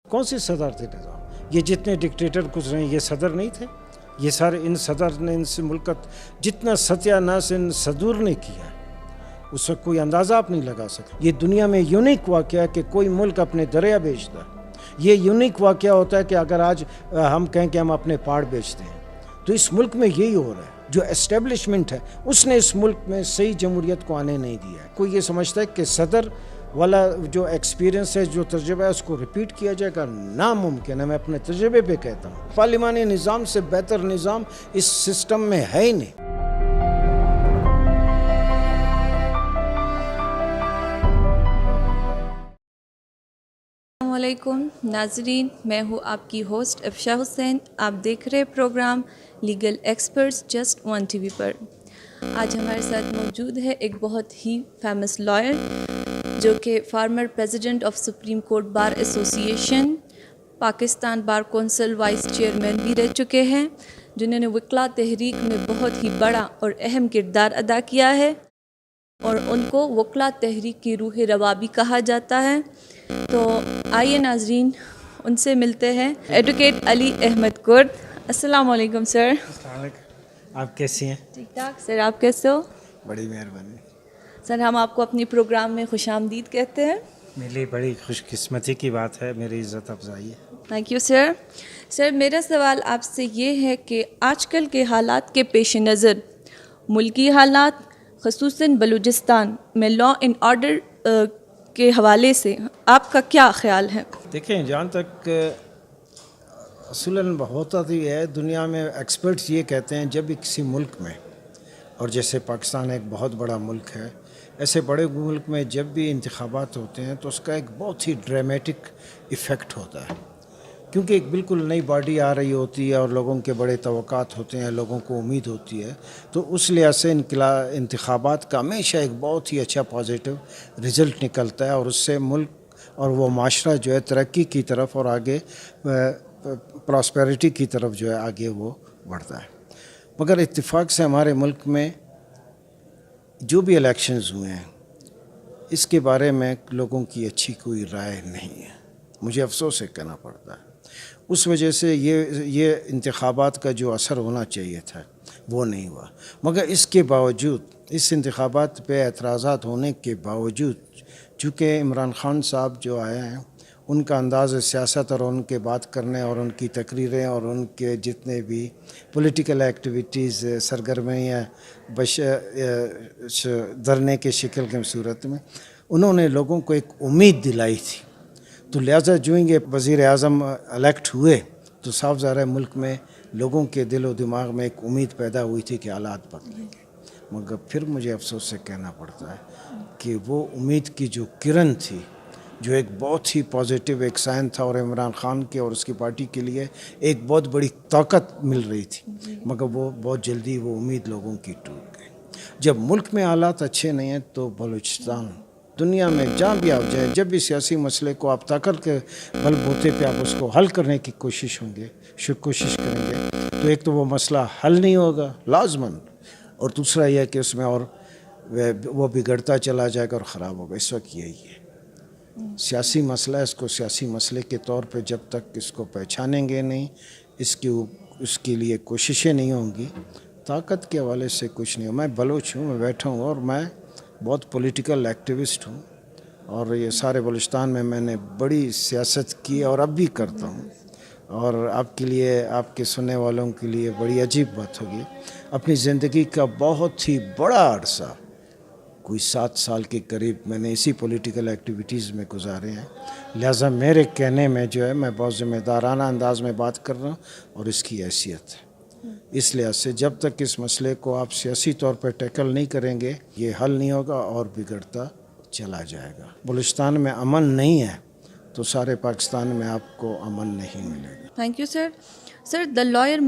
کون سی صدر تھے نظام؟ یہ جتنے ڈکٹیٹر گزرے ہیں یہ صدر نہیں تھے؟ یہ سارے ان صدر نے ان سے ملک کا جتنا ستیہ ناش ان صدور نے کیا ہے اس کا کوئی اندازہ آپ نہیں لگا سکتے. یہ دنیا میں یونیک واقعہ ہے کہ کوئی ملک اپنے دریا بیچتا ہے. یہ یونیک واقعہ ہوتا ہے کہ اگر آج ہم کہیں کہ ہم اپنے پہاڑ بیچتے ہیں تو اس ملک میں یہی ہو رہا ہے. جو اسٹیبلشمنٹ ہے اس نے اس ملک میں صحیح جمہوریت کو آنے نہیں دیا ہے. کوئی یہ سمجھتا ہے کہ صدر والا جو ایکسپیرینس ہے جو تجربہ ہے اس کو ریپیٹ کیا جائے گا؟ ناممکن ہے. میں اپنے تجربے پہ کہتا ہوں پارلیمانی نظام سے بہتر نظام اس سسٹم میں ہے ہی نہیں. السلام علیکم ناظرین، میں ہوں آپ کی ہوسٹ افشا حسین. آپ دیکھ رہے program legal experts just one T V پر. آج ہمارے ساتھ موجود ہے ایک بہت ہی فیمس لائر جو کہ former president of supreme court bar association, Pakistan bar council vice chairman بھی رہ چکے ہیں، جنہوں نے وکلا تحریک میں بہت ہی بڑا اور اہم کردار ادا کیا ہے اور ان کو وکلا تحریک کی روح رواں بھی کہا جاتا ہے. تو آئیے ناظرین ان سے ملتے ہیں. ایڈوکیٹ علی احمد کرد. السلام علیکم سر. السلام علیکم. آپ کیسی ہیں؟ ٹھیک ٹھاک سر، آپ کیسے ہو؟ بڑی مہربانی سر. ہم آپ کو اپنی پروگرام میں خوش آمدید کہتے ہیں. میرے لیے بڑی خوش قسمتی کی بات ہے، میری عزت افزائی ہے. Thank you sir. سر میرا سوال آپ سے یہ ہے کہ آج کل کے حالات کے پیش نظر ملکی حالات خصوصاً بلوچستان میں لا اینڈ آرڈر کے حوالے سے آپ کا کیا خیال ہے؟ دیکھیں، جہاں تک اصولاً ہوتا تو یہ ہے، دنیا میں ایکسپرٹس یہ کہتے ہیں جب بھی کسی ملک میں، اور جیسے پاکستان ایک بہت بڑا ملک ہے، ایسے بڑے ملک میں جب بھی انتخابات ہوتے ہیں تو اس کا ایک بہت ہی ڈرامیٹک ایفیکٹ ہوتا ہے، کیونکہ ایک بالکل نئی باڈی آ رہی ہوتی ہے اور لوگوں کے بڑے توقعات ہوتے ہیں، لوگوں کو امید ہوتی ہے. تو اس لحاظ سے انتخابات کا ہمیشہ ایک بہت ہی اچھا پازیٹیو رزلٹ نکلتا ہے اور اس سے ملک اور وہ معاشرہ جو ہے ترقی کی طرف اور آگے پراسپیرٹی کی طرف جو ہے آگے وہ بڑھتا ہے. مگر اتفاق سے ہمارے ملک میں جو بھی الیکشنز ہوئے ہیں اس کے بارے میں لوگوں کی اچھی کوئی رائے نہیں ہے. مجھے افسوس سے کہنا پڑتا ہے. اس وجہ سے یہ انتخابات کا جو اثر ہونا چاہیے تھا وہ نہیں ہوا. مگر اس کے باوجود، اس انتخابات پہ اعتراضات ہونے کے باوجود، چونکہ عمران خان صاحب جو آئے ہیں ان کا انداز سیاست اور ان کے بات کرنے اور ان کی تقریریں اور ان کے جتنے بھی پولیٹیکل ایکٹیویٹیز سرگرمیاں دھرنے کے شکل کی صورت میں انہوں نے لوگوں کو ایک امید دلائی تھی. تو لہٰذا جو یہ وزیر اعظم الیکٹ ہوئے تو صاف ظاہر ہے ملک میں لوگوں کے دل و دماغ میں ایک امید پیدا ہوئی تھی کہ حالات بدلیں گے. مگر پھر مجھے افسوس سے کہنا پڑتا ہے کہ وہ امید کی جو کرن تھی، جو ایک بہت ہی پازیٹیو ایک سائن تھا اور عمران خان کے اور اس کی پارٹی کے لیے ایک بہت بڑی طاقت مل رہی تھی، مگر وہ بہت جلدی وہ امید لوگوں کی ٹوٹ گئی. جب ملک میں حالات اچھے نہیں ہیں تو بلوچستان دنیا میں جہاں بھی آپ جائیں، جب بھی سیاسی مسئلے کو آپ طاقت کے بل بوتے پہ آپ اس کو حل کرنے کی کوشش کریں گے تو ایک تو وہ مسئلہ حل نہیں ہوگا لازماً، اور دوسرا یہ ہے کہ اس میں اور وہ بگڑتا چلا جائے گا اور خراب ہوگا. اس وقت یہی ہے سیاسی مسئلہ. اس کو سیاسی مسئلے کے طور پہ جب تک اس کو پہچانیں گے نہیں، اس کے لیے کوششیں نہیں ہوں گی، طاقت کے حوالے سے کچھ نہیں ہو. میں بلوچ ہوں، میں بیٹھا ہوں اور میں بہت پولیٹیکل ایکٹیوسٹ ہوں اور یہ سارے بلوچستان میں نے بڑی سیاست کی اور اب بھی کرتا ہوں. اور آپ کے لیے، آپ کے سننے والوں کے لیے بڑی عجیب بات ہوگی، اپنی زندگی کا بہت ہی بڑا عرصہ، کوئی 7 سال کے قریب میں نے اسی پولیٹیکل ایکٹیویٹیز میں گزارے ہیں. لہٰذا میرے کہنے میں جو ہے میں بہت ذمہ دارانہ انداز میں بات کر رہا ہوں اور اس کی حیثیت ہے. اس لحاظ سے جب تک اس مسئلے کو آپ سیاسی طور پر ٹیکل نہیں کریں گے یہ حل نہیں ہوگا اور بگڑتا چلا جائے گا. بلوچستان میں امن نہیں ہے تو سارے پاکستان میں آپ کو امن نہیں ملے گا. Thank you sir. Sir, the lawyer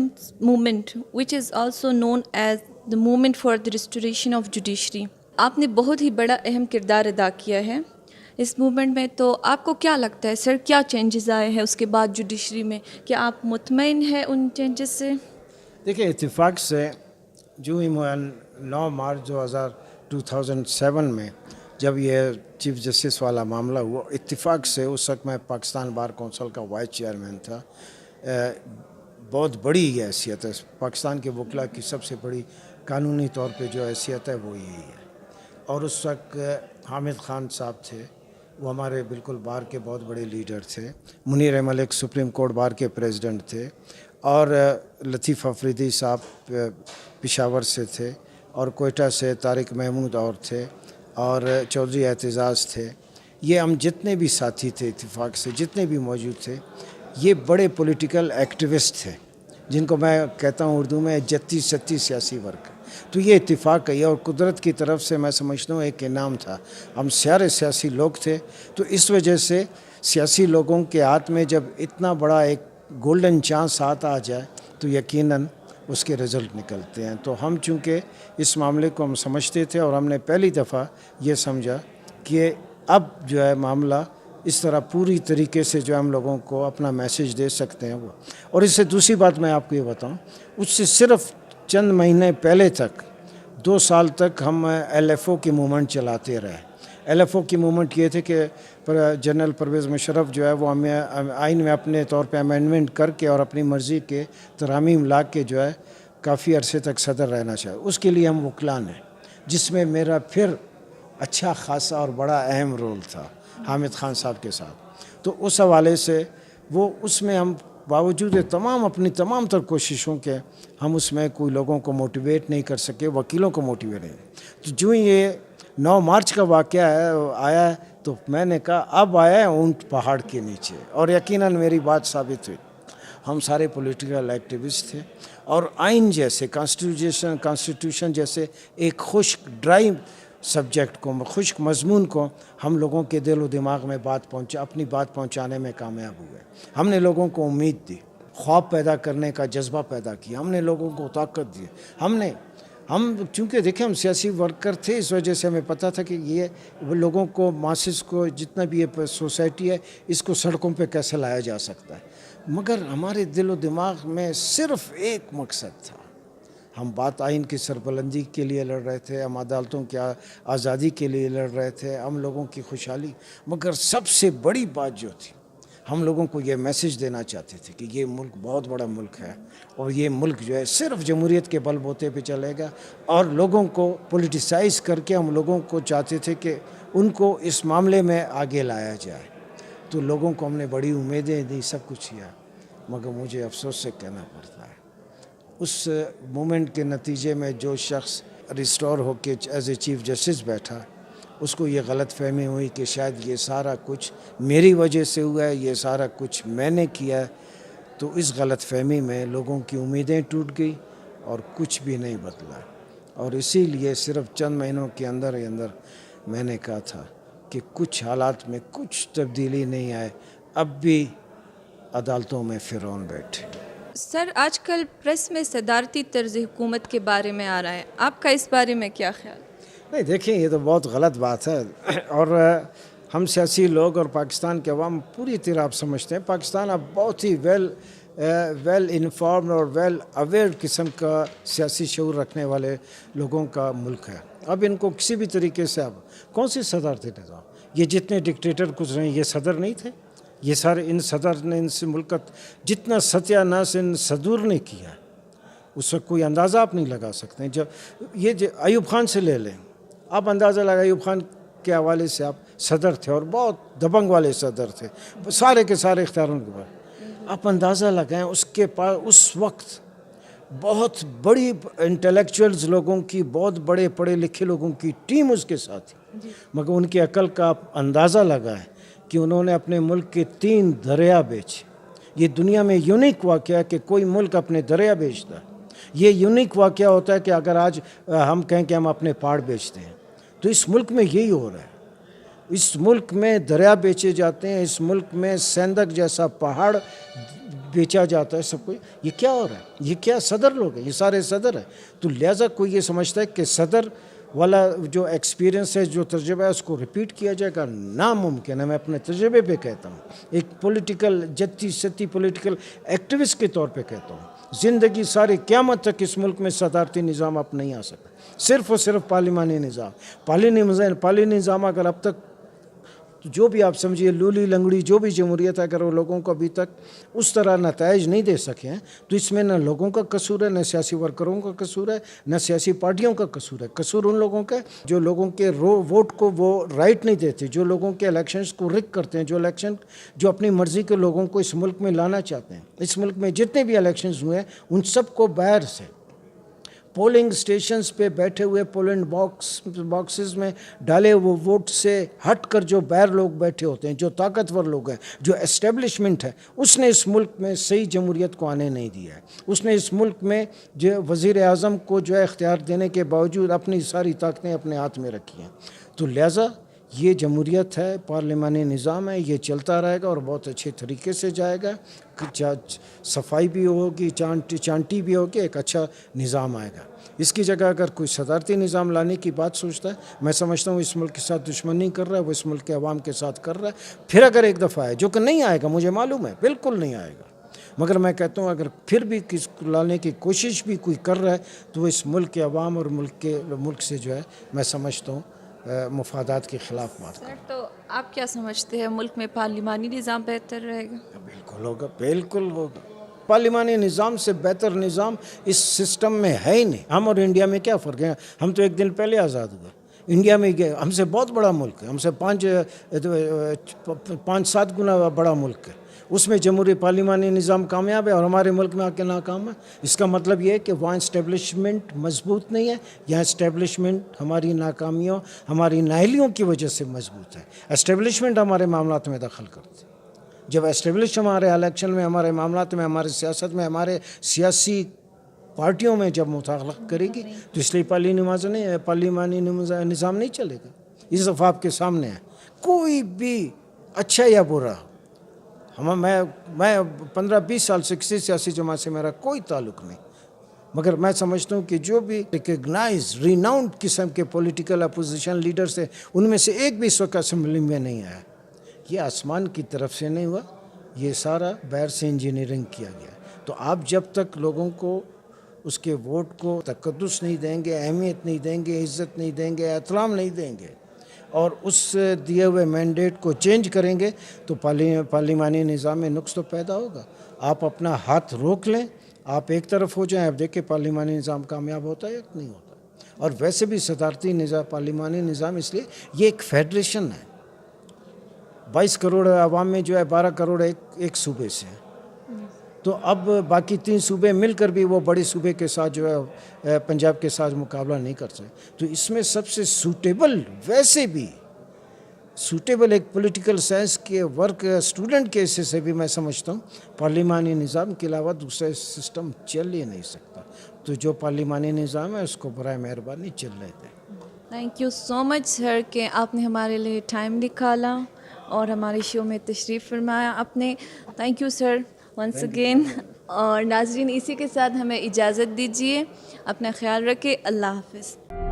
movement which is also known as the movement for the restoration of judiciary، آپ نے بہت ہی بڑا اہم کردار ادا کیا ہے اس موومنٹ میں. تو آپ کو کیا لگتا ہے سر کیا چینجز آئے ہیں اس کے بعد جوڈیشری میں؟ کیا آپ مطمئن ہیں ان چینجز سے؟ دیکھیں، اتفاق سے جو ہی 9 مارچ 2007 میں जब ये चीफ जस्टिस वाला मामला हुआ, इत्तेफाक से उस वक्त मैं पाकिस्तान बार कौंसिल का वाइस चेयरमैन था। बहुत बड़ी ये हैसियत है, पाकिस्तान के वकला की सबसे बड़ी कानूनी तौर पे जो हैसियत है वो यही है। और उस वक्त हामिद खान साहब थे, वो हमारे बिल्कुल बार के बहुत बड़े लीडर थे। Munir Malik supreme court bar के प्रेसिडेंट थे, और लतीफ़ अफरीदी साहब पेशावर से थे, और कोयटा से तारिक महमूद और थे, और चौधरी एतजाज़ थे। ये हम जितने भी साथी थे इत्तेफाक से, जितने भी मौजूद थे, ये बड़े पॉलिटिकल एक्टिविस्ट थे, जिनको मैं कहता हूँ उर्दू में जत्ती सत्ती सियासी वर्ग। तो ये इत्तेफाक है, और कुदरत की तरफ से मैं समझता हूँ एक इनाम था। हम सारे सियासी लोग थे, तो इस वजह से सियासी लोगों के हाथ में जब इतना बड़ा एक गोल्डन चांस हाथ आ जाए तो यकीनन उसके रिज़ल्ट निकलते हैं। तो हम चूँकि इस मामले को हम समझते थे, और हमने पहली दफ़ा ये समझा कि अब जो है मामला इस तरह पूरी तरीके से जो हम लोगों को अपना मैसेज दे सकते हैं वो। और इससे दूसरी बात मैं आपको ये बताऊं, उससे सिर्फ चंद महीने पहले तक 2 साल तक हम LFO की मूवमेंट चलाते रहे। LFO की मूवमेंट ये थे कि जनरल परवेज़ मुशर्रफ जो है वो हमें आइन में अपने तौर पे अमेंडमेंट करके और अपनी मर्ज़ी के तरामीम ला के जो है काफ़ी अरसे तक सदर रहना चाहिए। उसके लिए हम वकलान हैं, जिसमें मेरा फिर अच्छा खासा और बड़ा अहम रोल था हामिद खान साहब के साथ। तो उस हवाले से वो उसमें हम बावजूद तमाम अपनी तमाम तर कोशिशों के हम उसमें कोई लोगों को मोटिवेट नहीं कर सके, वकीलों को मोटिवेट नहीं। तो जो ये 9 मार्च का वाक़या आया है, तो मैंने कहा अब आया है ऊंट पहाड़ के नीचे, और यकीनन मेरी बात साबित हुई। हम सारे पॉलिटिकल एक्टिविस्ट थे, और आइन जैसे कॉन्स्टिट्यूशन जैसे एक खुश्क ड्राई सब्जेक्ट को, खुश्क मजमून को हम लोगों के दिल व दिमाग में अपनी बात पहुंचाने में कामयाब हुए। हमने लोगों को उम्मीद दी, ख्वाब पैदा करने का जज्बा पैदा किया, हमने लोगों को ताकत दी। हम चूँकि देखें हम सियासी वर्कर थे, इस वजह से हमें पता था कि ये लोगों को, मासेस को, जितना भी ये सोसाइटी है, इसको सड़कों पे कैसे लाया जा सकता है। मगर हमारे दिल व दिमाग में सिर्फ़ एक मकसद था। हम बात आइन की सरबलंदी के लिए लड़ रहे थे, हम अदालतों की आज़ादी के लिए लड़ रहे थे, हम लोगों की खुशहाली। मगर सबसे बड़ी बात जो थी, हम लोगों को ये मैसेज देना चाहते थे कि ये मुल्क बहुत बड़ा मुल्क है, और ये मुल्क जो है सिर्फ जमहूरियत के बलबूते पे चलेगा। और लोगों को पॉलिटिसाइज करके हम लोगों को चाहते थे कि उनको इस मामले में आगे लाया जाए। तो लोगों को हमने बड़ी उम्मीदें दी, सब कुछ किया, मगर मुझे अफसोस से कहना पड़ता है उस मूवमेंट के नतीजे में जो शख्स रिस्टोर होके एज ए चीफ जस्टिस बैठा, उसको ये गलत फहमी हुई कि शायद ये सारा कुछ मेरी वजह से हुआ है, ये सारा कुछ मैंने किया है। तो इस गलत फहमी में लोगों की उम्मीदें टूट गई और कुछ भी नहीं बदला। और इसीलिए सिर्फ चंद महीनों के अंदर ही अंदर मैंने कहा था कि कुछ हालात में कुछ तब्दीली नहीं आए, अब भी अदालतों में फ़िरौन बैठे। सर, आजकल प्रेस में सदारती तर्ज हुकूमत के बारे में आ रहा है, आपका इस बारे में क्या ख्याल? नहीं, देखिए ये तो बहुत गलत बात है, और हम सियासी लोग और पाकिस्तान के अवाम पूरी तरह आप समझते हैं पाकिस्तान अब बहुत ही वेल इन्फॉर्म्ड और वेल अवेयर किस्म का सियासी शऊर रखने वाले लोगों का मुल्क है। अब इनको किसी भी तरीके से अब कौन सी सदारती निज़ाम, ये जितने डिक्टेटर गुजरे ये सदर नहीं थे? ये सारे इन सदर ने इनसे मुल्क का जितना सत्यानाश इन सदूर ने किया, उसका कोई अंदाज़ा आप नहीं लगा सकते। जब ये अयूब खान से ले लें, आप अंदाज़ा लगा, अयूब खान के हवाले से आप सदर थे और बहुत दबंग वाले सदर थे, सारे के सारे इख्तियारों के बाद आप अंदाज़ा लगाएं उसके पास उस वक्त बहुत बड़ी इंटेलेक्चुअल्स लोगों की, बहुत बड़े पढ़े लिखे लोगों की टीम उसके साथ थी। मगर उनकी अकल का आप अंदाज़ा लगाएं कि उन्होंने अपने मुल्क के 3 दरिया बेचे। ये दुनिया में यूनिक वाक़या है कि कोई मुल्क अपने दरिया बेचता है। ये यूनिक वाक़या होता है कि अगर आज हम कहें कि हम अपने पहाड़ बेचते हैं, तो इस मुल्क में यही हो रहा है। इस मुल्क में दरिया बेचे जाते हैं, इस मुल्क में सेंधक जैसा पहाड़ बेचा जाता है सब कुछ। ये क्या हो रहा है? ये क्या सदर लोग हैं? ये सारे सदर हैं। तो लिहाजा कोई ये समझता है कि सदर वाला जो एक्सपीरियंस है, जो तजुर्बा है, उसको रिपीट किया जाएगा, नामुमकिन है। मैं अपने तजुर्बे पे कहता हूँ, एक पॉलिटिकल जत्ती सत्ती पॉलिटिकल एक्टिविस्ट के तौर पे कहता हूँ, ज़िंदगी सारी क़यामत तक इस मुल्क में सदारती निज़ाम अब नहीं आ सकता, सिर्फ़ और सिर्फ पार्लिमानी निज़ाम। पार्लिमानी निज़ाम अगर अब तक तो जो भी आप समझिए लूली लंगड़ी जो भी जमहूरियत है, अगर वो लोगों को अभी तक उस तरह नताइज नहीं दे सके हैं, तो इसमें न लोगों का कसूर है, न सियासी वर्करों का कसूर है, न सियासी पार्टियों का कसूर है। कसूर उन लोगों का जो लोगों के वोट को वो राइट नहीं देते, जो लोगों के इलेक्शंस को रिक करते हैं, जो अपनी मर्ज़ी के लोगों को इस मुल्क में लाना चाहते हैं। इस मुल्क में जितने भी इलेक्शंस हुए हैं, उन सबको बाहर से पोलिंग स्टेशंस पे बैठे हुए पोलिंग बॉक्सेस में डाले वो वोट से हट कर जो बाहर लोग बैठे होते हैं, जो ताकतवर लोग हैं, जो एस्टेब्लिशमेंट है, उसने इस मुल्क में सही जमहूरियत को आने नहीं दिया है। उसने इस मुल्क में जो वज़ीर आज़म को जो है इख्तियार देने के बावजूद अपनी सारी ताकतें अपने हाथ में रखी हैं। तो लिहाजा ये जमहूरियत है, पार्लिमानी निज़ाम है, ये चलता रहेगा और बहुत अच्छे तरीके से जाएगा। सफाई भी होगी, चांटी भी होगी, एक अच्छा निज़ाम आएगा। इसकी जगह अगर कोई सदारती निज़ाम लाने की बात सोचता है, मैं समझता हूँ इस मुल्क के साथ दुश्मनी कर रहा है, वो इस मुल्क के अवाम के साथ कर रहा है। फिर अगर एक दफ़ा आए, जो कि नहीं आएगा, मुझे मालूम है बिल्कुल नहीं आएगा, मगर मैं कहता हूँ अगर फिर भी किस लाने की कोशिश भी कोई कर रहा है, तो वो इस मुल्क के अवाम और मुल्क से जो है मैं समझता हूँ मफादात के ख़िलाफ़ बात सर, तो आप क्या समझते हैं, मुल्क में पार्लिमानी निज़ाम बेहतर रहेगा? बिल्कुल होगा, बिल्कुल होगा। पार्लिमानी निज़ाम से बेहतर निज़ाम इस सिस्टम में है ही नहीं। हम और इंडिया में क्या फ़र्क है? हम तो एक दिन पहले आज़ाद हुए, इंडिया में गए, हमसे बहुत बड़ा मुल्क है, हमसे 5-7 गुना बड़ा मुल्क है। उसमें जमहूरी पार्लिमानी निज़ाम कामयाब है और हमारे मुल्क में आके नाकाम है। इसका मतलब ये है कि वहाँ इस्टेब्लिशमेंट मजबूत नहीं है, यहाँ इस्टेब्लिशमेंट हमारी नाकामियों, हमारी नाअहलियों की वजह से मजबूत है। इस्टेब्लिशमेंट हमारे मामलात में दखल करती है। जब एस्टेब्लिश हमारे इलेक्शन में, हमारे मामलात में, हमारे सियासत में, हमारे सियासी पार्टियों में जब मुदाखलत करेगी, तो इसलिए पार्लिमानी निज़ाम नहीं चलेगा। इस दफ़ा आपके सामने है, कोई भी अच्छा या बुरा, मैं 15-20 साल से किसी सियासी जमात से मेरा कोई ताल्लुक़ नहीं, मगर मैं समझता हूँ कि जो भी रिकग्नाइज रिनाउंड किस्म के पॉलिटिकल अपोजिशन लीडर्स हैं, उनमें से एक भी इस वक्त असम्बली में नहीं आया। ये आसमान की तरफ से नहीं हुआ, ये सारा बाहर से इंजीनियरिंग किया गया। तो आप जब तक लोगों को उसके वोट को तकद्दुस नहीं देंगे, अहमियत नहीं देंगे, इज़्ज़त नहीं देंगे, एहतराम नहीं देंगे और उस दिए हुए मैंडेट को चेंज करेंगे, तो पार्लिमानी निज़ाम में नुक्स तो पैदा होगा। आप अपना हाथ रोक लें, आप एक तरफ हो जाएं, आप देखें पार्लिमानी निज़ाम कामयाब होता है या नहीं होता। और वैसे भी सदारती निज़ाम, पार्लिमानी निज़ाम, इसलिए ये एक फेडरेशन है। 22 करोड़ आवाम में जो है 12 करोड़ एक सूबे से है, तो अब बाकी 3 सूबे मिलकर भी वो बड़े सूबे के साथ जो है पंजाब के साथ मुकाबला नहीं कर सकते। तो इसमें सबसे सूटेबल, वैसे भी सूटेबल एक पॉलिटिकल साइंस के वर्क स्टूडेंट के हिस्से से भी मैं समझता हूँ पार्लिमानी निज़ाम के अलावा दूसरा सिस्टम चल ही नहीं सकता। तो जो पार्लिमानी निज़ाम है उसको बराए मेहरबानी चलने दें। Thank you so much sir कि आपने हमारे लिए टाइम निकाला और हमारे शो में तशरीफ़ फरमाया आपने। Thank you sir once again. और नाज़रीन, इसी के साथ हमें इजाज़त दीजिए, अपना ख्याल रखें, अल्लाह हाफ़िज़।